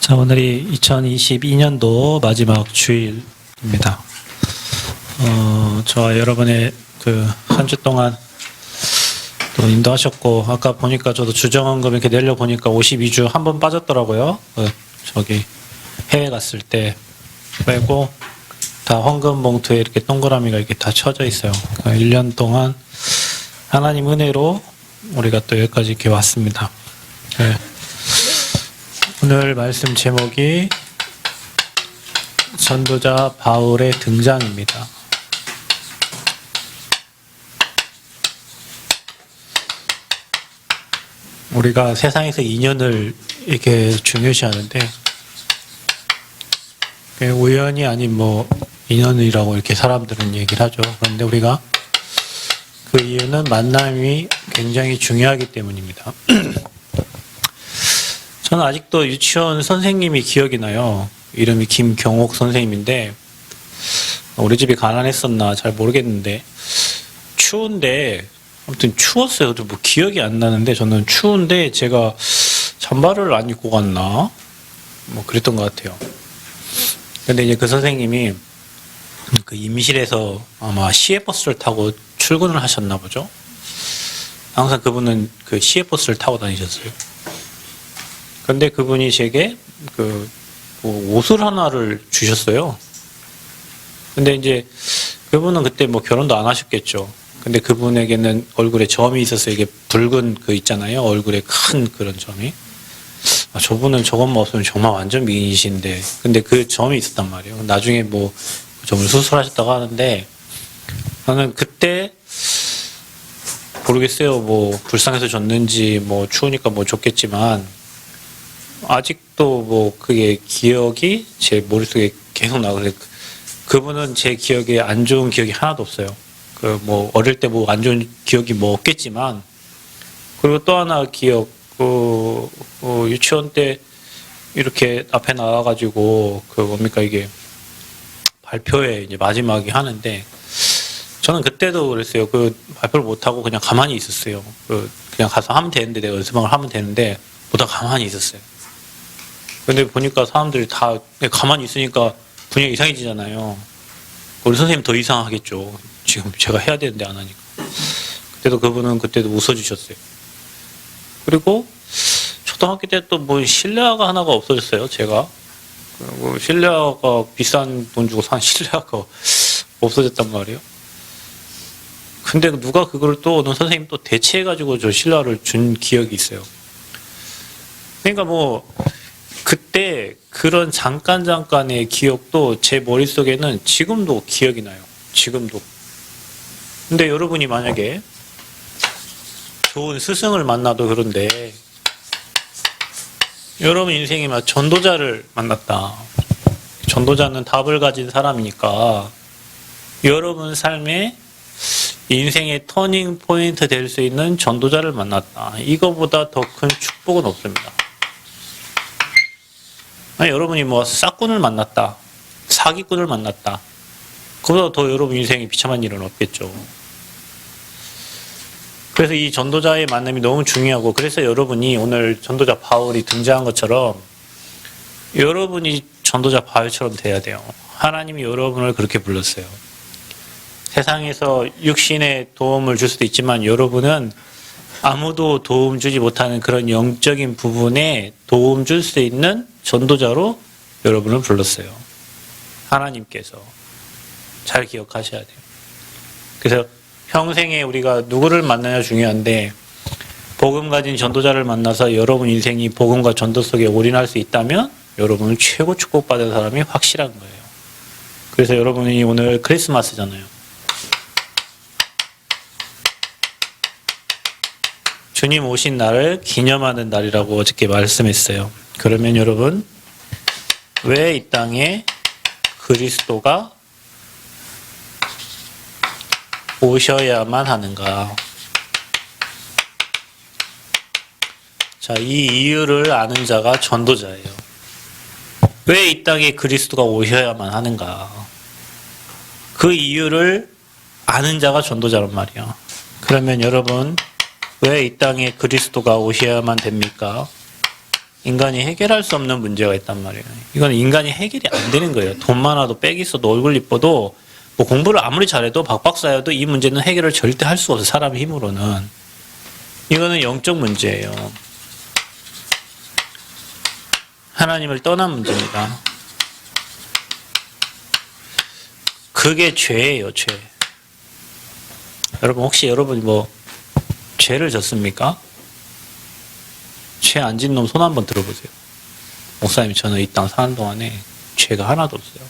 자, 오늘이 2022년도 마지막 주일입니다. 저와 여러분의 한 주 동안 또 인도하셨고, 아까 보니까 저도 주정원금 이렇게 내려 보니까 52주 한 번 빠졌더라고요. 저기 해외 갔을 때 빼고 다 헌금 봉투에 이렇게 동그라미가 이렇게 다 쳐져 있어요. 1년 동안 하나님 은혜로 우리가 또 여기까지 이렇게 왔습니다. 네. 오늘 말씀 제목이 전도자 바울의 등장입니다. 우리가 세상에서 인연을 이렇게 중요시하는데 우연이 아닌 인연이라고 이렇게 사람들은 얘기를 하죠. 그런데 우리가 그 이유는 만남이 굉장히 중요하기 때문입니다. 저는 아직도 유치원 선생님이 기억이 나요. 이름이 김경옥 선생님인데 우리 집이 가난했었나 잘 모르겠는데 추운데 아무튼 추웠어요. 기억이 안 나는데 저는 추운데 제가 잠바를 안 입고 갔나 그랬던 것 같아요. 근데 이제 그 선생님이 그 임실에서 아마 시외버스를 타고 출근을 하셨나 보죠. 항상 그분은 그 시외버스를 타고 다니셨어요. 근데 그분이 제게 옷을 하나를 주셨어요. 근데 이제 그분은 그때 결혼도 안 하셨겠죠. 근데 그분에게는 얼굴에 점이 있었어요. 이게 붉은 있잖아요. 얼굴에 큰 그런 점이. 저분은 저것만 없으면 정말 완전 미인이신데. 근데 그 점이 있었단 말이에요. 나중에 점을 수술하셨다고 하는데 나는 그때 모르겠어요. 불쌍해서 줬는지 추우니까 줬겠지만 아직도 그게 기억이 제 머릿속에 계속 나거든요. 그분은 제 기억에 안 좋은 기억이 하나도 없어요. 어릴 때 안 좋은 기억이 없겠지만, 그리고 또 하나 기억, 유치원 때 이렇게 앞에 나와가지고, 이게 발표회 이제 마지막에 하는데, 저는 그때도 그랬어요. 발표를 못하고 그냥 가만히 있었어요. 그냥 가서 하면 되는데, 내가 연습을 하면 되는데, 보다 가만히 있었어요. 근데 보니까 사람들이 다 가만히 있으니까 분위기가 이상해지잖아요. 우리 선생님 더 이상하겠죠. 지금 제가 해야 되는데 안 하니까. 그때도 그분은 그때도 웃어주셨어요. 그리고 초등학교 때 또 실내화가 하나가 없어졌어요. 제가. 그리고 실내화가 비싼 돈 주고 산 실내화가 없어졌단 말이에요. 근데 누가 그걸 또 어느 선생님 또 대체해가지고 저 실내화를 준 기억이 있어요. 그러니까 그때 그런 잠깐의 기억도 제 머릿속에는 지금도 기억이 나요. 지금도. 근데 여러분이 만약에 좋은 스승을 만나도 그런데 여러분 인생에 전도자를 만났다. 전도자는 답을 가진 사람이니까 여러분 삶에 인생의 터닝 포인트 될 수 있는 전도자를 만났다. 이거보다 더 큰 축복은 없습니다. 여러분이 싹꾼을 만났다. 사기꾼을 만났다. 그보다 더 여러분 인생에 비참한 일은 없겠죠. 그래서 이 전도자의 만남이 너무 중요하고, 그래서 여러분이 오늘 전도자 바울이 등장한 것처럼 여러분이 전도자 바울처럼 돼야 돼요. 하나님이 여러분을 그렇게 불렀어요. 세상에서 육신의 도움을 줄 수도 있지만 여러분은 아무도 도움 주지 못하는 그런 영적인 부분에 도움 줄 수 있는 전도자로 여러분을 불렀어요. 하나님께서. 잘 기억하셔야 돼요. 그래서 평생에 우리가 누구를 만나냐 중요한데, 복음 가진 전도자를 만나서 여러분 인생이 복음과 전도 속에 올인할 수 있다면 여러분은 최고 축복받은 사람이 확실한 거예요. 그래서 여러분이 오늘 크리스마스잖아요. 주님 오신 날을 기념하는 날이라고 어저께 말씀했어요. 그러면 여러분, 왜 이 땅에 그리스도가 오셔야만 하는가? 자, 이 이유를 아는 자가 전도자예요. 왜 이 땅에 그리스도가 오셔야만 하는가? 그 이유를 아는 자가 전도자란 말이야. 그러면 여러분, 왜 이 땅에 그리스도가 오셔야만 됩니까? 인간이 해결할 수 없는 문제가 있단 말이에요. 이건 인간이 해결이 안 되는 거예요. 돈 많아도 빽 있어도 얼굴 이뻐도 뭐 공부를 아무리 잘해도 박박사여도 이 문제는 해결을 절대 할 수가 없어요. 사람의 힘으로는. 이거는 영적 문제예요. 하나님을 떠난 문제입니다. 그게 죄예요, 죄. 여러분 혹시 여러분 뭐 죄를 졌습니까? 죄 안 진 놈 손 한번 들어보세요. 목사님 저는 이 땅 사는 동안에 죄가 하나도 없어요.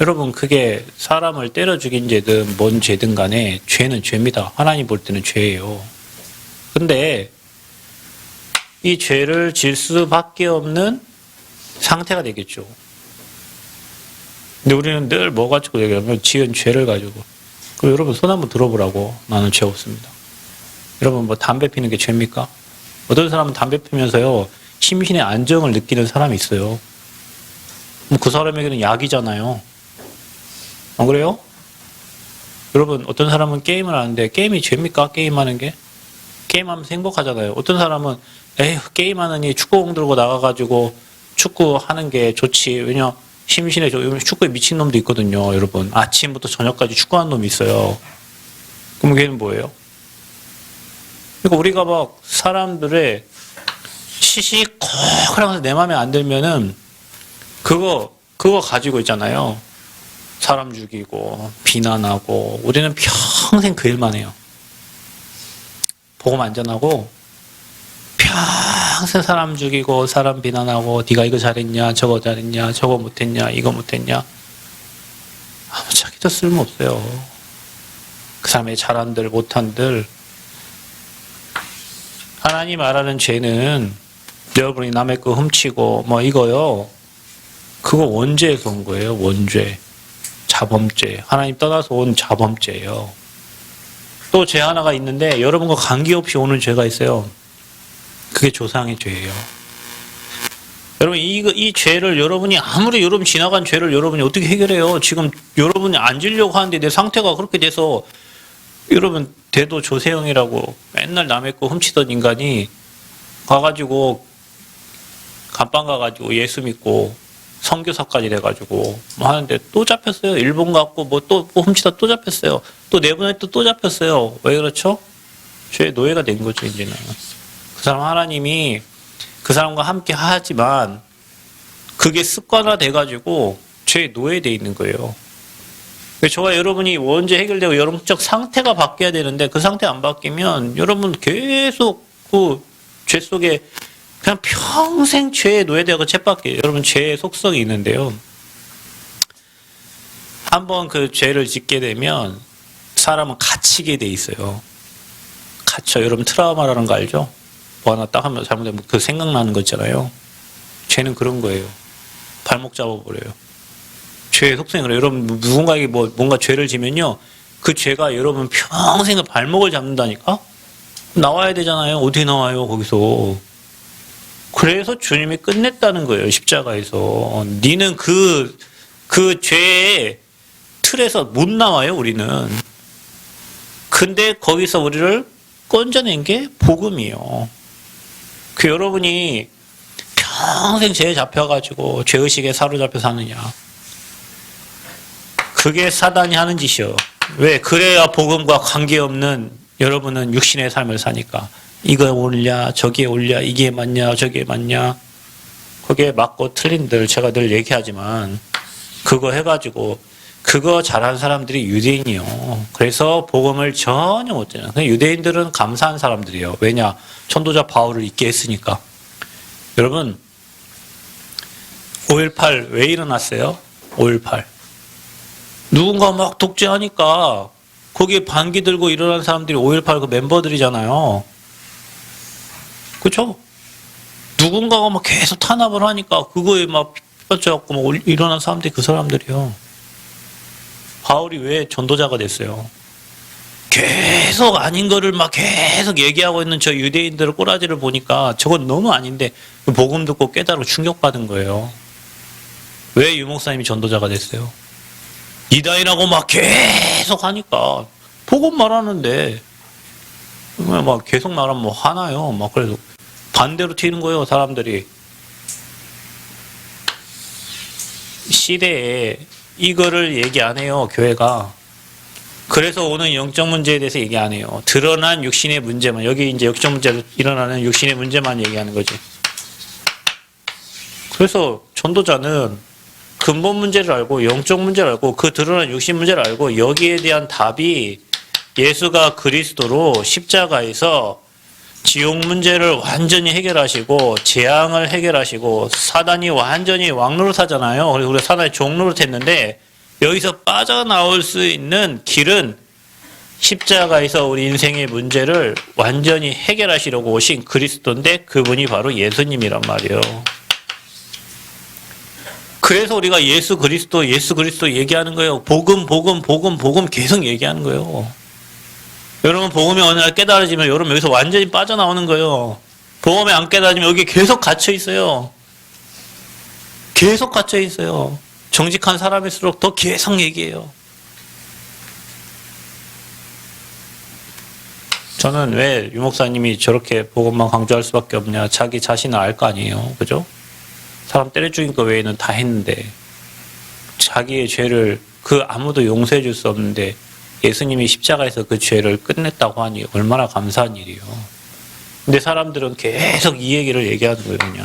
여러분 그게 사람을 때려 죽인 죄든 뭔 죄든 간에 죄는 죄입니다. 하나님 볼 때는 죄예요. 근데 이 죄를 질 수밖에 없는 상태가 되겠죠. 근데 우리는 늘 뭐 가지고 얘기하면 지은 죄를 가지고. 그럼 여러분 손 한번 들어보라고. 나는 죄 없습니다. 여러분 뭐 담배 피는 게 죄입니까? 어떤 사람은 담배 피면서요 심신의 안정을 느끼는 사람이 있어요. 그 사람에게는 약이잖아요. 안 그래요? 여러분 어떤 사람은 게임을 하는데 게임이 죄입니까? 게임하는 게? 게임하면서 행복하잖아요. 어떤 사람은 에휴 게임하느니 축구공 들고 나가가지고 축구하는 게 좋지. 왜냐 심신에 축구에 미친 놈도 있거든요. 여러분 아침부터 저녁까지 축구하는 놈이 있어요. 그럼 걔는 뭐예요? 그러니까 우리가 막 사람들의 시시콜콜하면서 내 마음에 안 들면은 그거 가지고 있잖아요. 사람 죽이고 비난하고 우리는 평생 그 일만 해요. 복음 안 전하고 평생 사람 죽이고 사람 비난하고 네가 이거 잘했냐 저거 잘했냐 저거 못했냐 이거 못했냐 아무 자기도 쓸모없어요. 그 사람의 잘한들 못한들. 하나님 말하는 죄는 여러분이 남의 거 훔치고 뭐 이거요. 그거 원죄에서 온 거예요. 원죄. 자범죄. 하나님 떠나서 온 자범죄예요. 또 죄 하나가 있는데 여러분과 관계없이 오는 죄가 있어요. 그게 조상의 죄예요. 여러분 이 죄를 여러분이 아무리 여러분 지나간 죄를 여러분이 어떻게 해결해요? 지금 여러분이 앉으려고 하는데 내 상태가 그렇게 돼서 여러분 대도 조세형이라고 맨날 남의 거 훔치던 인간이 가가지고 감방 가가지고 예수 믿고 선교사까지 돼가지고 뭐 하는데 또 잡혔어요. 일본 갔고 뭐 또 훔치다 또 잡혔어요. 또 내보내 또 잡혔어요. 왜 그렇죠? 죄의 노예가 된 거죠 이제는. 그 사람 하나님이 그 사람과 함께 하지만 그게 습관화 돼가지고 죄의 노예돼 있는 거예요. 저와 여러분이 원죄 해결되고 여러분적 상태가 바뀌어야 되는데 그 상태 안 바뀌면 여러분 계속 그 죄 속에 그냥 평생 죄에 노예되고 쳇바퀴. 여러분 죄의 속성이 있는데요. 한번 그 죄를 짓게 되면 사람은 갇히게 돼 있어요. 갇혀. 여러분 트라우마라는 거 알죠? 뭐 하나 딱 하면 잘못되면 그 생각나는 거 있잖아요. 죄는 그런 거예요. 발목 잡아버려요. 죄의 속성이 여러분 누군가에게 뭔가 죄를 지면요. 그 죄가 여러분 평생 그 발목을 잡는다니까? 나와야 되잖아요. 어떻게 나와요 거기서. 그래서 주님이 끝냈다는 거예요. 십자가에서. 니는 그 죄의 틀에서 못 나와요. 우리는. 근데 거기서 우리를 건져낸 게 복음이에요. 그 여러분이 평생 죄에 잡혀가지고 죄의식에 사로잡혀 사느냐. 그게 사단이 하는 짓이요. 왜? 그래야 복음과 관계없는 여러분은 육신의 삶을 사니까. 이거 옳냐, 저게 옳냐, 이게 맞냐, 저게 맞냐. 그게 맞고 틀린들 제가 늘 얘기하지만 그거 해가지고 그거 잘하는 사람들이 유대인이요. 그래서 복음을 전혀 못 전해요. 유대인들은 감사한 사람들이에요. 왜냐? 전도자 바울을 있게 했으니까. 여러분 5.18 왜 일어났어요? 5.18 누군가 막 독재하니까 거기에 반기 들고 일어난 사람들이 5.18 그 멤버들이잖아요. 그렇죠? 누군가가 막 계속 탄압을 하니까 그거에 막 pit받쳐갖고 막 일어난 사람들이 그 사람들이요. 바울이 왜 전도자가 됐어요? 계속 아닌 거를 막 계속 얘기하고 있는 저 유대인들의 꼬라지를 보니까 저건 너무 아닌데 복음 듣고 깨달고 충격받은 거예요. 왜 유목사님이 전도자가 됐어요? 이단이라고 막 계속 하니까 복음 말하는데 막 계속 말하면 뭐 화나요. 막 그래서 반대로 튀는 거예요, 사람들이. 시대에 이거를 얘기 안 해요, 교회가. 그래서 오늘 영적 문제에 대해서 얘기 안 해요. 드러난 육신의 문제만, 여기 이제 영적 문제로 일어나는 육신의 문제만 얘기하는 거지. 그래서 전도자는 근본 문제를 알고 영적 문제를 알고 그 드러난 육신 문제를 알고 여기에 대한 답이 예수가 그리스도로 십자가에서 지옥 문제를 완전히 해결하시고 재앙을 해결하시고 사단이 완전히 왕노릇하잖아요. 그래서 우리가 사단이 종노릇했는데 여기서 빠져나올 수 있는 길은 십자가에서 우리 인생의 문제를 완전히 해결하시려고 오신 그리스도인데 그분이 바로 예수님이란 말이에요. 그래서 우리가 예수 그리스도 얘기하는 거예요. 복음 계속 얘기하는 거예요. 여러분 복음이 어느 날 깨달아지면 여러분 여기서 완전히 빠져나오는 거예요. 복음이 안 깨달아지면 여기 계속 갇혀 있어요. 계속 갇혀 있어요. 정직한 사람일수록 더 계속 얘기해요. 저는 왜 유목사님이 저렇게 복음만 강조할 수밖에 없냐. 자기 자신을 알 거 아니에요. 그죠? 사람 때려 죽인 거 외에는 다 했는데 자기의 죄를 그 아무도 용서해 줄 수 없는데 예수님이 십자가에서 그 죄를 끝냈다고 하니 얼마나 감사한 일이에요. 근데 사람들은 계속 이 얘기를 얘기하는 거예요. 그냥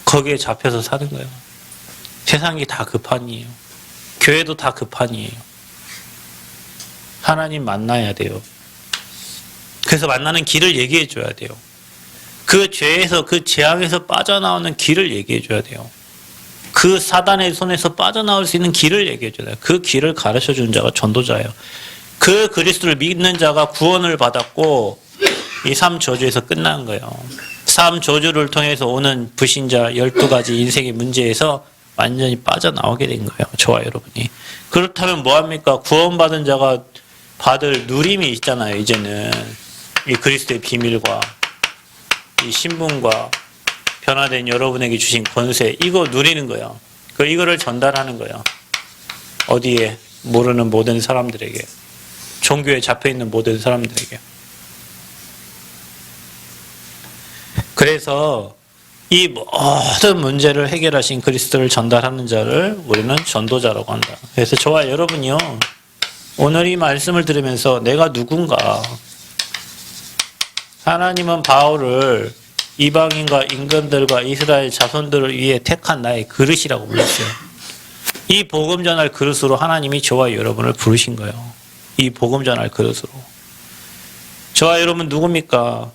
거기에 잡혀서 사는 거예요. 세상이 다 급한이에요. 교회도 다 급한이에요. 하나님 만나야 돼요. 그래서 만나는 길을 얘기해 줘야 돼요. 그 죄에서 그 재앙에서 빠져나오는 길을 얘기해 줘야 돼요. 그 사단의 손에서 빠져나올 수 있는 길을 얘기해 줘야 돼요. 그 길을 가르쳐 주는 자가 전도자예요. 그 그리스도를 믿는 자가 구원을 받았고 이 삶 저주에서 끝난 거예요. 삶 저주를 통해서 오는 불신자 12가지 인생의 문제에서 완전히 빠져나오게 된 거예요. 저와 여러분이. 그렇다면 뭐합니까? 구원받은 자가 받을 누림이 있잖아요. 이제는 이 그리스도의 비밀과 이 신분과 변화된 여러분에게 주신 권세, 이거 누리는 거예요. 이거를 전달하는 거예요. 어디에? 모르는 모든 사람들에게. 종교에 잡혀있는 모든 사람들에게. 그래서 이 모든 문제를 해결하신 그리스도를 전달하는 자를 우리는 전도자라고 한다. 그래서 저와 여러분이요. 오늘 이 말씀을 들으면서 내가 누군가, 하나님은 바울을 이방인과 임금들과 이스라엘 자손들을 위해 택한 나의 그릇이라고 불렀어요. 이 복음 전할 그릇으로 하나님이 저와 여러분을 부르신 거예요. 이 복음 전할 그릇으로. 저와 여러분 누굽니까?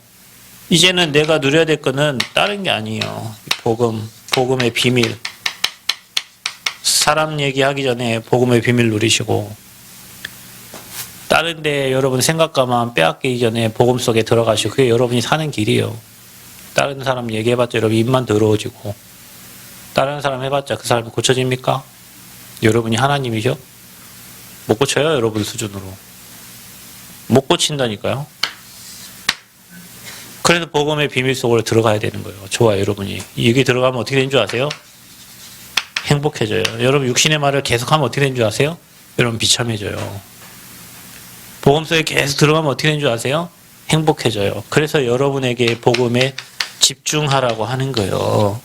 이제는 내가 누려야 될 거는 다른 게 아니에요. 복음의 비밀. 사람 얘기하기 전에 복음의 비밀 누리시고 다른 데 여러분 생각과만 빼앗기기 전에 복음 속에 들어가시고 그게 여러분이 사는 길이에요. 다른 사람 얘기해봤자 여러분 입만 더러워지고 다른 사람 해봤자 그 사람이 고쳐집니까? 여러분이 하나님이죠? 못 고쳐요. 여러분 수준으로. 못 고친다니까요. 그래서 복음의 비밀 속으로 들어가야 되는 거예요. 저와 여러분이. 여기 들어가면 어떻게 되는 줄 아세요? 행복해져요. 여러분 육신의 말을 계속하면 어떻게 되는 줄 아세요? 여러분 비참해져요. 복음 속에 계속 들어가면 어떻게 되는 줄 아세요? 행복해져요. 그래서 여러분에게 복음에 집중하라고 하는 거예요.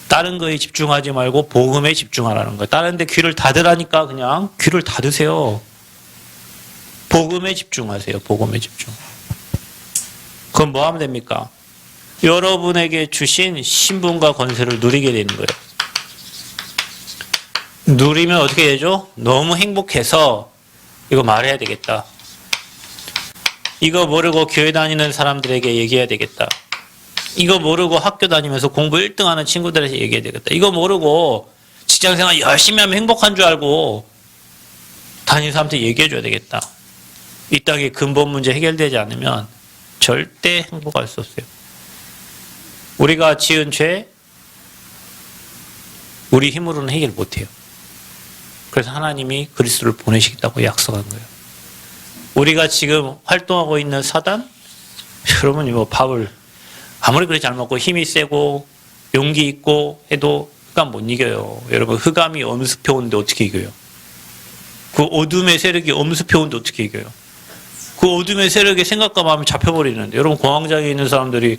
다른 거에 집중하지 말고 복음에 집중하라는 거예요. 다른 데 귀를 닫으라니까 그냥 귀를 닫으세요. 복음에 집중하세요. 복음에 집중. 그럼 뭐 하면 됩니까? 여러분에게 주신 신분과 권세를 누리게 되는 거예요. 누리면 어떻게 되죠? 너무 행복해서 이거 말해야 되겠다. 이거 모르고 교회 다니는 사람들에게 얘기해야 되겠다. 이거 모르고 학교 다니면서 공부 1등 하는 친구들에게 얘기해야 되겠다. 이거 모르고 직장생활 열심히 하면 행복한 줄 알고 다니는 사람한테 얘기해 줘야 되겠다. 이 땅의 근본 문제 해결되지 않으면 절대 행복할 수 없어요. 우리가 지은 죄, 우리 힘으로는 해결 못해요. 그래서 하나님이 그리스도를 보내시겠다고 약속한 거예요. 우리가 지금 활동하고 있는 사단, 여러분이 뭐 밥을 아무리 그렇게 잘 먹고 힘이 세고 용기 있고 해도 흑암 못 이겨요. 여러분 흑암이 엄습해 오는데 어떻게 이겨요? 그 어둠의 세력이 엄습해 오는데 어떻게 이겨요? 그 어둠의 세력의 생각과 마음이 잡혀버리는데, 여러분 공황장애 있는 사람들이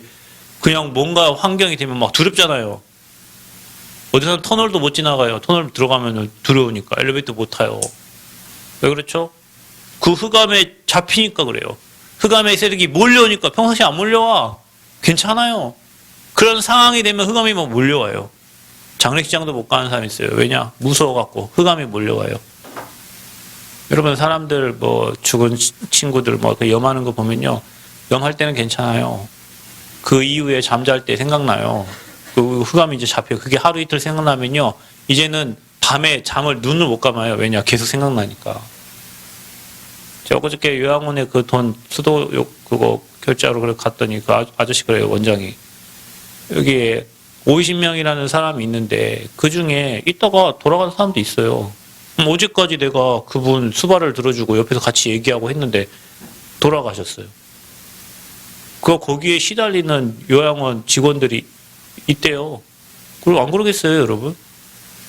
그냥 뭔가 환경이 되면 막 두렵잖아요. 어디서 터널도 못 지나가요. 터널 들어가면 두려우니까 엘리베이터 못 타요. 왜 그렇죠? 그 흑암에 잡히니까 그래요. 흑암의 세력이 몰려오니까 평상시에 안 몰려와. 괜찮아요. 그런 상황이 되면 흑암이 막 몰려와요. 장례식장도 못 가는 사람이 있어요. 왜냐? 무서워갖고 흑암이 몰려와요. 여러분 사람들 뭐 죽은 친구들 뭐 염하는 거 보면요. 염할 때는 괜찮아요. 그 이후에 잠잘 때 생각나요. 그 흑암이 이제 잡혀요. 그게 하루 이틀 생각나면요. 이제는 밤에 잠을 눈을 못 감아요. 왜냐? 계속 생각나니까. 제가 어저께 요양원에 그 돈 수도 그거 결제하러 그래 갔더니 그 아저씨 그래요. 원장이. 여기에 50명이라는 사람이 있는데 그 중에 있다가 돌아간 사람도 있어요. 어제까지 내가 그분 수발을 들어주고 옆에서 같이 얘기하고 했는데 돌아가셨어요. 거기에 시달리는 요양원 직원들이 있대요. 그리고 안 그러겠어요, 여러분?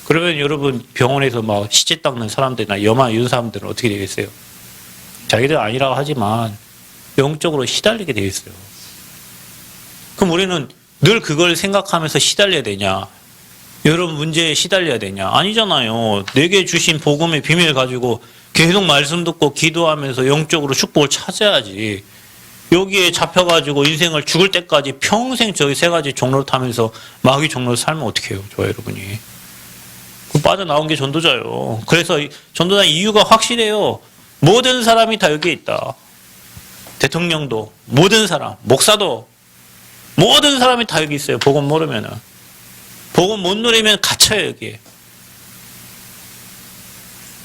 그러면 여러분 병원에서 막 시체 닦는 사람들이나 염화 이런 사람들은 어떻게 되겠어요? 자기들 아니라고 하지만 영적으로 시달리게 되어 있어요. 그럼 우리는 늘 그걸 생각하면서 시달려야 되냐? 여러분 문제에 시달려야 되냐? 아니잖아요. 내게 주신 복음의 비밀 가지고 계속 말씀 듣고 기도하면서 영적으로 축복을 찾아야지. 여기에 잡혀가지고 인생을 죽을 때까지 평생 저기 세 가지 종로를 타면서 마귀 종로를 살면 어떻게 해요? 저 여러분이. 빠져나온 게 전도자예요. 그래서 전도자 이유가 확실해요. 모든 사람이 다 여기에 있다. 대통령도, 모든 사람, 목사도, 모든 사람이 다 여기 있어요. 복음 모르면은. 복음 못 누리면 갇혀요, 여기에.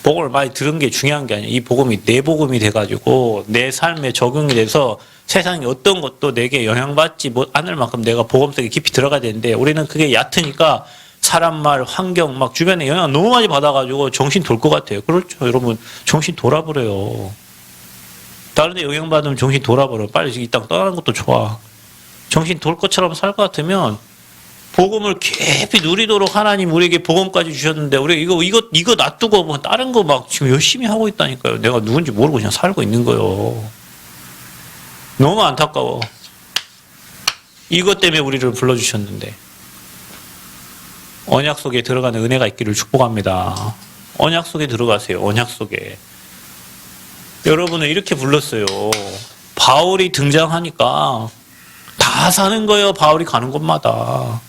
복음을 많이 들은 게 중요한 게 아니에요. 이 복음이 내 복음이 돼가지고 내 삶에 적용이 돼서 세상에 어떤 것도 내게 영향받지 않을 만큼 내가 복음 속에 깊이 들어가야 되는데 우리는 그게 얕으니까 사람 말, 환경, 막 주변에 영향 너무 많이 받아가지고 정신 돌 것 같아요. 그렇죠. 여러분, 정신 돌아버려요. 다른 데 영향받으면 정신 돌아버려. 빨리 이 땅 떠나는 것도 좋아. 정신 돌 것처럼 살 것 같으면 복음을 깊이 누리도록 하나님 우리에게 복음까지 주셨는데 우리 이거 놔두고 뭐 다른 거 막 지금 열심히 하고 있다니까요. 내가 누군지 모르고 그냥 살고 있는 거예요. 너무 안타까워. 이것 때문에 우리를 불러주셨는데. 언약 속에 들어가는 은혜가 있기를 축복합니다. 언약 속에 들어가세요. 언약 속에. 여러분을 이렇게 불렀어요. 바울이 등장하니까 다 사는 거예요. 바울이 가는 곳마다.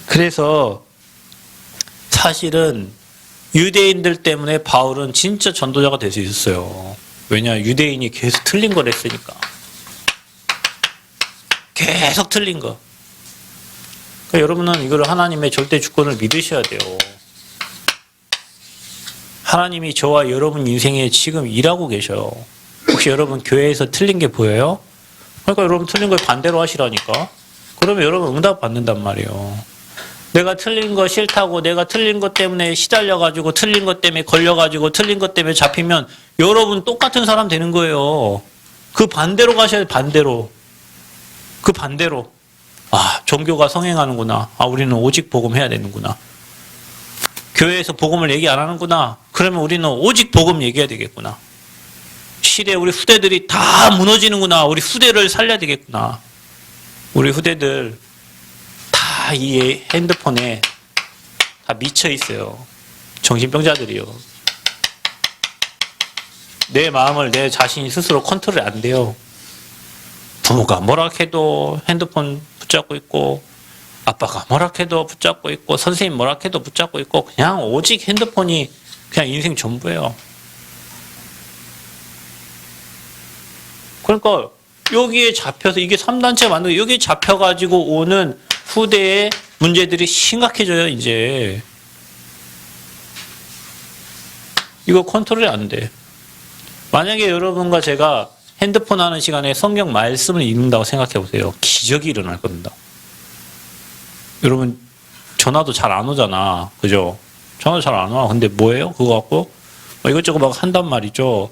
그래서 사실은 유대인들 때문에 바울은 진짜 전도자가 될 수 있었어요. 왜냐? 유대인이 계속 틀린 걸 했으니까. 계속 틀린 거. 그러니까 여러분은 이걸 하나님의 절대 주권을 믿으셔야 돼요. 하나님이 저와 여러분 인생에 지금 일하고 계셔요. 혹시 여러분 교회에서 틀린 게 보여요? 그러니까 여러분 틀린 걸 반대로 하시라니까. 그러면 여러분 응답 받는단 말이에요. 내가 틀린 거 싫다고 내가 틀린 것 때문에 시달려가지고 틀린 것 때문에 걸려가지고 틀린 것 때문에 잡히면 여러분 똑같은 사람 되는 거예요. 그 반대로 가셔야 돼요. 반대로. 그 반대로. 아, 종교가 성행하는구나. 아, 우리는 오직 복음 해야 되는구나. 교회에서 복음을 얘기 안 하는구나. 그러면 우리는 오직 복음 얘기해야 되겠구나. 시대 우리 후대들이 다 무너지는구나. 우리 후대를 살려야 되겠구나. 우리 후대들 다 이 핸드폰에 다 미쳐 있어요. 정신병자들이요. 내 마음을 내 자신이 스스로 컨트롤이 안 돼요. 부모가 뭐라 해도 핸드폰 붙잡고 있고 아빠가 뭐라 해도 붙잡고 있고 선생님 뭐라 해도 붙잡고 있고 그냥 오직 핸드폰이 그냥 인생 전부예요. 그러니까 여기에 잡혀서 이게 3단체 만들고 여기에 잡혀가지고 오는 후대의 문제들이 심각해져요. 이제 이거 컨트롤이 안 돼. 만약에 여러분과 제가 핸드폰 하는 시간에 성경 말씀을 읽는다고 생각해 보세요. 기적이 일어날 겁니다. 여러분 전화도 잘 안 오잖아. 그죠? 전화도 잘 안 와. 근데 뭐예요? 그거 갖고 이것저것 막 한단 말이죠.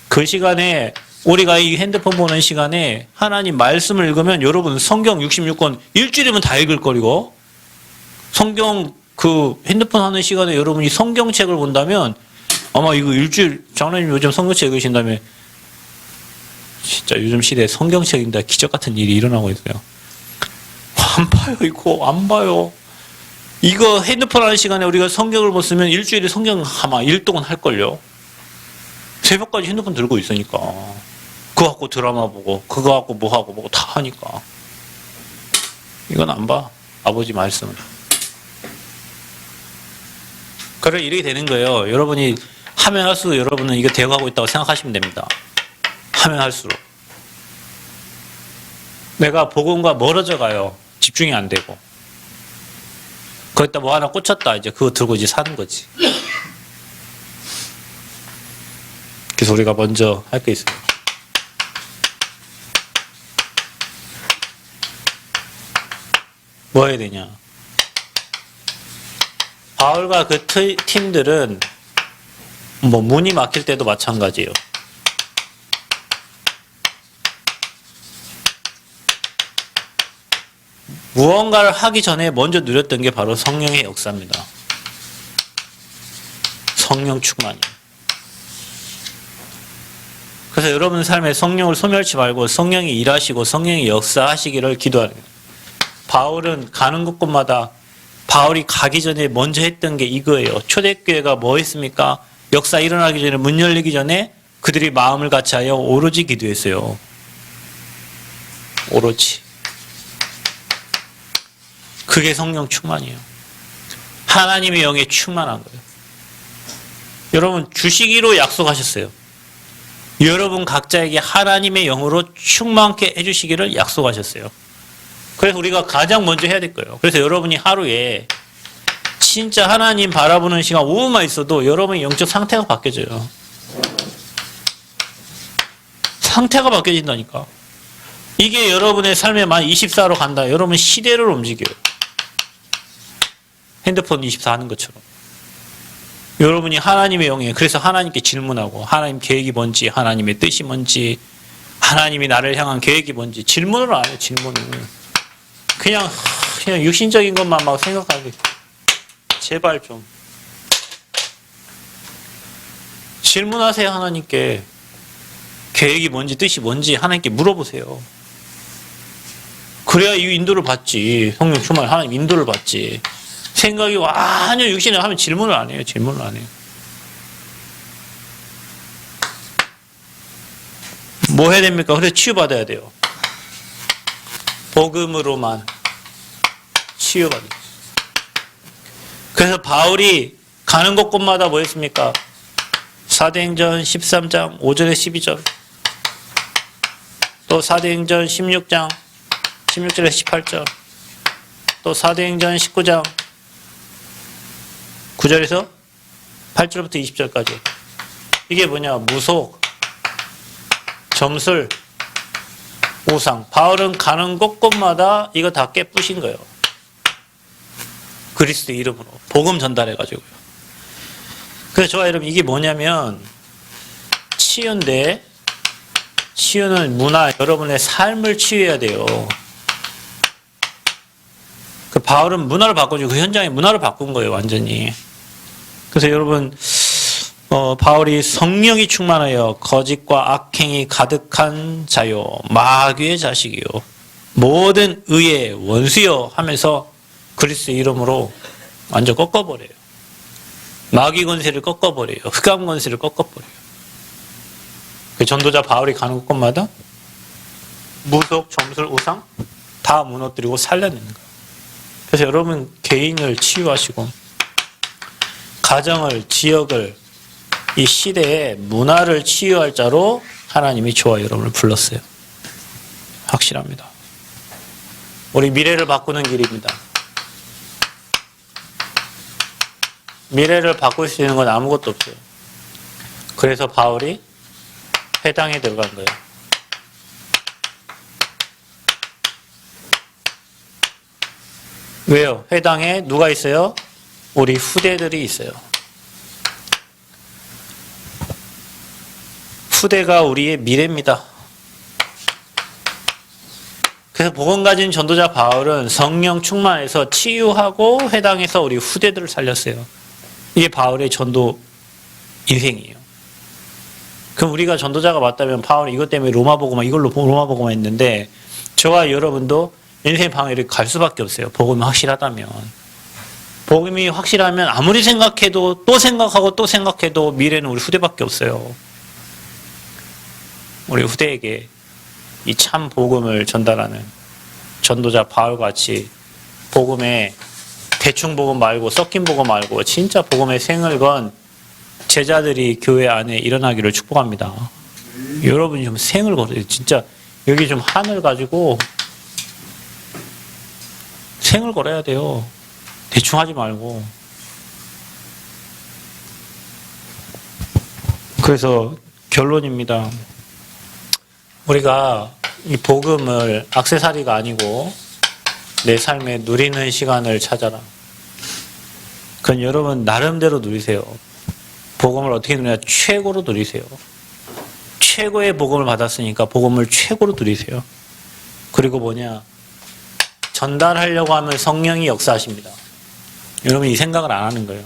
그 시간에 우리가 이 핸드폰 보는 시간에 하나님 말씀을 읽으면 여러분 성경 66권 일주일이면 다 읽을 거리고 성경 그 핸드폰 하는 시간에 여러분이 성경책을 본다면 아마 이거 일주일, 장로님 요즘 성경책 읽으신다며, 진짜 요즘 시대에 성경책 읽는다 기적 같은 일이 일어나고 있어요. 안 봐요, 이거. 안 봐요. 이거 핸드폰 하는 시간에 우리가 성경을 못 쓰면 일주일에 성경 아마 1동은 할걸요. 새벽까지 핸드폰 들고 있으니까. 그거 갖고 드라마 보고, 그거 갖고 뭐 하고 뭐고 다 하니까. 이건 안 봐. 아버지 말씀을. 그래, 이렇게 되는 거예요. 여러분이 하면 할수록 여러분은 이거 되어가고 있다고 생각하시면 됩니다. 하면 할수록. 내가 복음과 멀어져 가요. 집중이 안 되고. 거기다 뭐 하나 꽂혔다. 이제 그거 들고 이제 사는 거지. 그래서 우리가 먼저 할 게 있어요. 뭐 해야 되냐. 바울과 그 팀들은 뭐 문이 막힐 때도 마찬가지예요. 무언가를 하기 전에 먼저 누렸던 게 바로 성령의 역사입니다. 성령 충만이에요. 그래서 여러분 삶에 성령을 소멸치 말고 성령이 일하시고 성령이 역사하시기를 기도하는 거예요. 바울은 가는 곳곳마다 바울이 가기 전에 먼저 했던 게 이거예요. 초대교회가 뭐 했습니까? 역사 일어나기 전에, 문 열리기 전에 그들이 마음을 같이하여 오로지 기도했어요. 오로지. 그게 성령 충만이에요. 하나님의 영에 충만한 거예요. 여러분 주시기로 약속하셨어요. 여러분 각자에게 하나님의 영으로 충만케 해주시기를 약속하셨어요. 그래서 우리가 가장 먼저 해야 될 거예요. 그래서 여러분이 하루에 진짜 하나님 바라보는 시간 5분만 있어도 여러분의 영적 상태가 바뀌어져요. 상태가 바뀌어진다니까. 이게 여러분의 삶에 만 24로 간다. 여러분 시대를 움직여요. 핸드폰 24 하는 것처럼. 여러분이 하나님의 영에, 그래서 하나님께 질문하고, 하나님 계획이 뭔지, 하나님의 뜻이 뭔지, 하나님이 나를 향한 계획이 뭔지, 질문을 안 해요, 질문을. 그냥 육신적인 것만 막 생각하게. 제발 좀. 질문하세요, 하나님께. 계획이 뭔지, 뜻이 뭔지 하나님께 물어보세요. 그래야 이 인도를 받지. 성령 충만, 하나님 인도를 받지. 생각이 완전 육신에 하면 질문을 안 해요. 질문을 안 해요. 뭐 해야 됩니까? 그래서 치유받아야 돼요. 복음으로만 치유받아요. 그래서 바울이 가는 곳곳마다 뭐 했습니까? 사도행전 13장 5절에 12절, 또 사도행전 16장 16절에 18절, 또 사도행전 19장 9절에서 8절부터 20절까지. 이게 뭐냐? 무속, 점술, 우상. 바울은 가는 곳곳마다 이거 다 깨부신 거예요. 그리스도 이름으로 복음 전달해가지고요. 그래서 저와 여러분 이게 뭐냐면 치유인데, 치유는 문화, 여러분의 삶을 치유해야 돼요. 그 바울은 문화를 바꿔주고 그 현장의 문화를 바꾼 거예요, 완전히. 그래서 여러분 바울이 성령이 충만하여 거짓과 악행이 가득한 자요, 마귀의 자식이요, 모든 의의 원수요 하면서 그리스도의 이름으로 완전 꺾어버려요. 마귀 권세를 꺾어버려요. 흑암 권세를 꺾어버려요. 그 전도자 바울이 가는 곳마다 무속, 점술, 우상 다 무너뜨리고 살려내는 거예요. 그래서 여러분 개인을 치유하시고 가정을, 지역을, 이 시대의 문화를 치유할 자로 하나님이 저와 여러분을 불렀어요. 확실합니다. 우리 미래를 바꾸는 길입니다. 미래를 바꿀 수 있는 건 아무것도 없어요. 그래서 바울이 회당에 들어간 거예요. 왜요? 회당에 누가 있어요? 우리 후대들이 있어요. 후대가 우리의 미래입니다. 그래서 복음 가진 전도자 바울은 성령 충만해서 치유하고 회당에서 우리 후대들을 살렸어요. 이게 바울의 전도 인생이에요. 그럼 우리가 전도자가 맞다면 바울이 이것 때문에 로마복음만 이걸로 로마복음만 했는데 저와 여러분도 인생 방향을 갈 수밖에 없어요. 복음이 확실하다면. 복음이 확실하면 아무리 생각해도 또 생각하고 또 생각해도 미래는 우리 후대밖에 없어요. 우리 후대에게 이 참 복음을 전달하는 전도자 바울같이 복음에 대충 복음 말고 섞인 복음 말고 진짜 복음의 생을 건 제자들이 교회 안에 일어나기를 축복합니다. 여러분이 좀 생을 걸어요. 진짜 여기 좀 한을 가지고 생을 걸어야 돼요. 대충 하지 말고. 그래서 결론입니다. 우리가 이 복음을 액세서리가 아니고 내 삶에 누리는 시간을 찾아라. 그건 여러분 나름대로 누리세요. 복음을 어떻게 누리냐? 최고로 누리세요. 최고의 복음을 받았으니까 복음을 최고로 누리세요. 그리고 뭐냐? 전달하려고 하면 성령이 역사하십니다. 여러분 이 생각을 안 하는 거예요.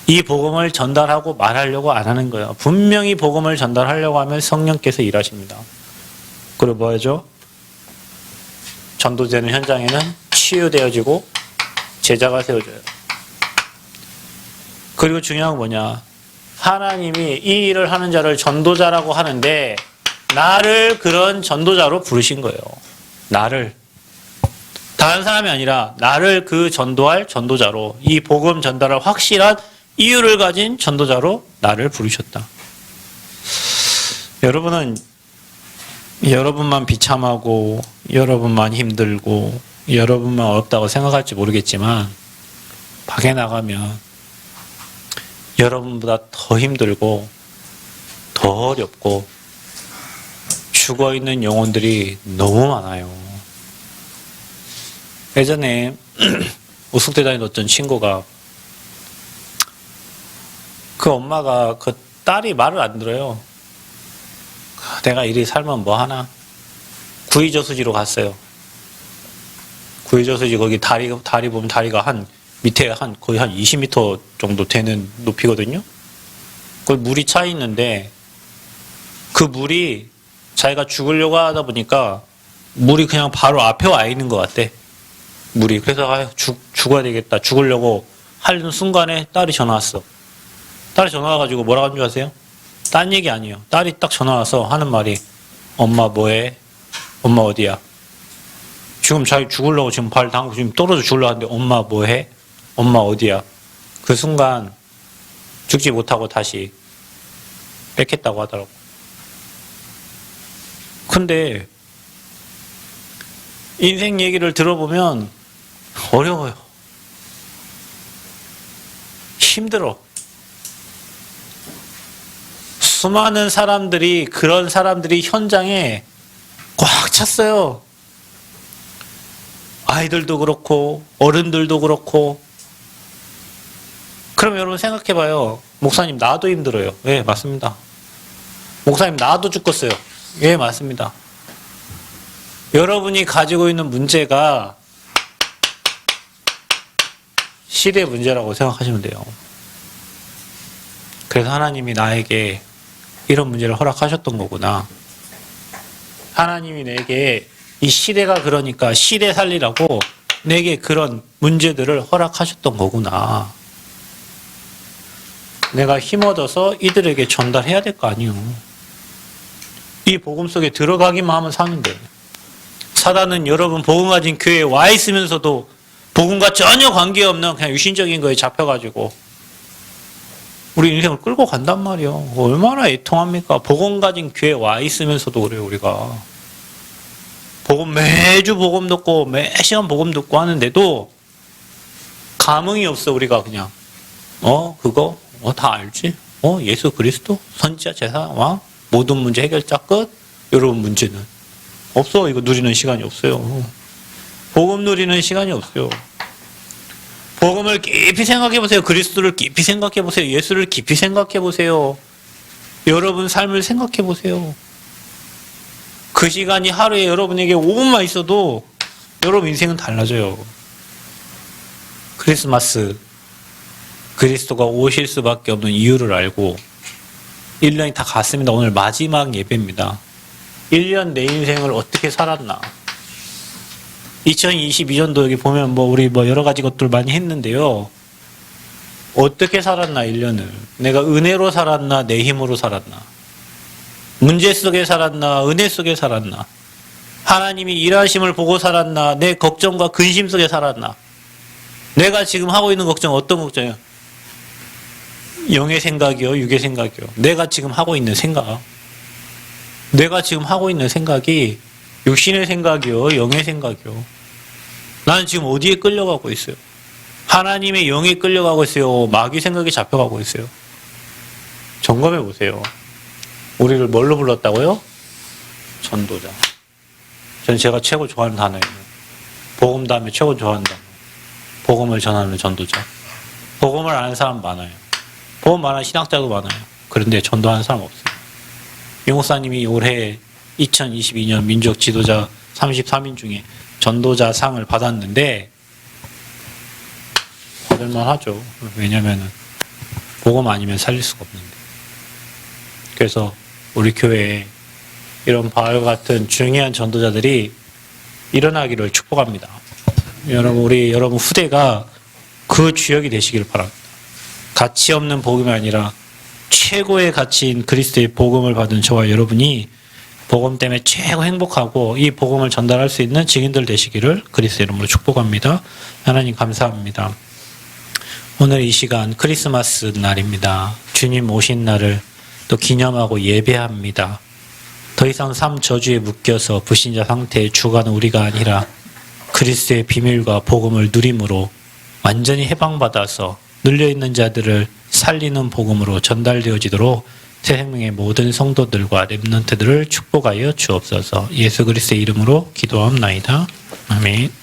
이 복음을 전달하고 말하려고 안 하는 거예요. 분명히 복음을 전달하려고 하면 성령께서 일하십니다. 그리고 뭐죠? 전도되는 현장에는 치유되어지고 제자가 세워져요. 그리고 중요한 건 뭐냐? 하나님이 이 일을 하는 자를 전도자라고 하는데 나를 그런 전도자로 부르신 거예요. 나를. 다른 사람이 아니라 나를 그 전도할 전도자로 이 복음 전달할 확실한 이유를 가진 전도자로 나를 부르셨다. 여러분은 여러분만 비참하고 여러분만 힘들고 여러분만 어렵다고 생각할지 모르겠지만 밖에 나가면 여러분보다 더 힘들고 더 어렵고 죽어있는 영혼들이 너무 많아요. 예전에 우숙대단에 넣었던 친구가 그 엄마가 그 딸이 말을 안 들어요. 내가 이리 살면 뭐 하나? 구의저수지로 갔어요. 구의저수지 거기 다리 보면 다리가 한 밑에 거의 한 20m 정도 되는 높이거든요. 거기 물이 차 있는데 그 물이 자기가 죽으려고 하다 보니까 물이 그냥 바로 앞에 와 있는 것 같대. 물이. 그래서 죽어야 되겠다. 죽으려고 하는 순간에 딸이 전화 왔어. 딸이 전화 와가지고 뭐라고 하는 줄 아세요? 딴 얘기 아니에요. 딸이 딱 전화 와서 하는 말이 엄마 뭐해? 엄마 어디야? 지금 자기 죽으려고 지금 발 담고 지금 떨어져 죽으려고 하는데 엄마 뭐해? 엄마 어디야? 그 순간 죽지 못하고 다시 뺏겠다고 하더라고. 근데 인생 얘기를 들어보면 어려워요. 힘들어. 수많은 사람들이 그런 사람들이 현장에 꽉 찼어요. 아이들도 그렇고 어른들도 그렇고. 그럼 여러분 생각해봐요. 목사님 나도 힘들어요. 예, 맞습니다. 목사님 나도 죽겠어요. 예, 맞습니다. 여러분이 가지고 있는 문제가 시대의 문제라고 생각하시면 돼요. 그래서 하나님이 나에게 이런 문제를 허락하셨던 거구나. 하나님이 내게 이 시대가 그러니까 시대 살리라고 내게 그런 문제들을 허락하셨던 거구나. 내가 힘얻어서 이들에게 전달해야 될 거 아니에요. 이 복음 속에 들어가기만 하면 사는데 사단은 여러분 복음 가진 교회에 와 있으면서도 복음과 전혀 관계없는 그냥 유신적인 거에 잡혀가지고 우리 인생을 끌고 간단 말이에요. 얼마나 애통합니까? 복음 가진 교회에 와 있으면서도 그래요. 우리가 복음 매주 복음 듣고 매 시간 복음 듣고 하는데도 감흥이 없어. 우리가 그냥 그거 다 알지? 예수 그리스도 선지자 제사 왕 모든 문제 해결자 끝. 여러분 문제는 없어. 이거 누리는 시간이 없어요. 복음 누리는 시간이 없어요. 복음을 깊이 생각해 보세요. 그리스도를 깊이 생각해 보세요. 예수를 깊이 생각해 보세요. 여러분 삶을 생각해 보세요. 그 시간이 하루에 여러분에게 5분만 있어도 여러분 인생은 달라져요. 크리스마스 그리스도가 오실 수밖에 없는 이유를 알고 1년이 다 갔습니다. 오늘 마지막 예배입니다. 1년 내 인생을 어떻게 살았나. 2022년도 여기 보면 우리 여러 가지 것들 많이 했는데요. 어떻게 살았나 1년을. 내가 은혜로 살았나 내 힘으로 살았나. 문제 속에 살았나 은혜 속에 살았나. 하나님이 일하심을 보고 살았나 내 걱정과 근심 속에 살았나. 내가 지금 하고 있는 걱정 어떤 걱정이야? 영의 생각이요 육의 생각이요. 내가 지금 하고 있는 생각. 내가 지금 하고 있는 생각이 육신의 생각이요 영의 생각이요. 나는 지금 어디에 끌려가고 있어요? 하나님의 영에 끌려가고 있어요? 마귀 생각에 잡혀가고 있어요? 점검해 보세요. 우리를 뭘로 불렀다고요? 전도자. 전 제가 최고 좋아하는 단어예요. 복음 다음에 최고 좋아하는 단어. 복음을 전하는 전도자. 복음을 아는 사람 많아요. 복음 많은 신학자도 많아요. 그런데 전도하는 사람 없어요. 유 목사님이 올해 2022년 민족 지도자 33인 중에 전도자 상을 받았는데 받을만 하죠. 왜냐면은 복음 아니면 살릴 수가 없는데. 그래서 우리 교회에 이런 바울 같은 중요한 전도자들이 일어나기를 축복합니다. 여러분 후대가 그 주역이 되시길 바랍니다. 가치 없는 복음이 아니라 최고의 가치인 그리스도의 복음을 받은 저와 여러분이 복음 때문에 최고 행복하고 이 복음을 전달할 수 있는 증인들 되시기를 그리스도의 이름으로 축복합니다. 하나님 감사합니다. 오늘 이 시간 크리스마스 날입니다. 주님 오신 날을 또 기념하고 예배합니다. 더 이상 삶 저주에 묶여서 불신자 상태에 죽어가는 우리가 아니라 그리스도의 비밀과 복음을 누림으로 완전히 해방받아서 눌려있는 자들을 살리는 복음으로 전달되어지도록 새 생명의 모든 성도들과 렘넌트들을 축복하여 주옵소서. 예수 그리스도의 이름으로 기도합나이다. 아멘.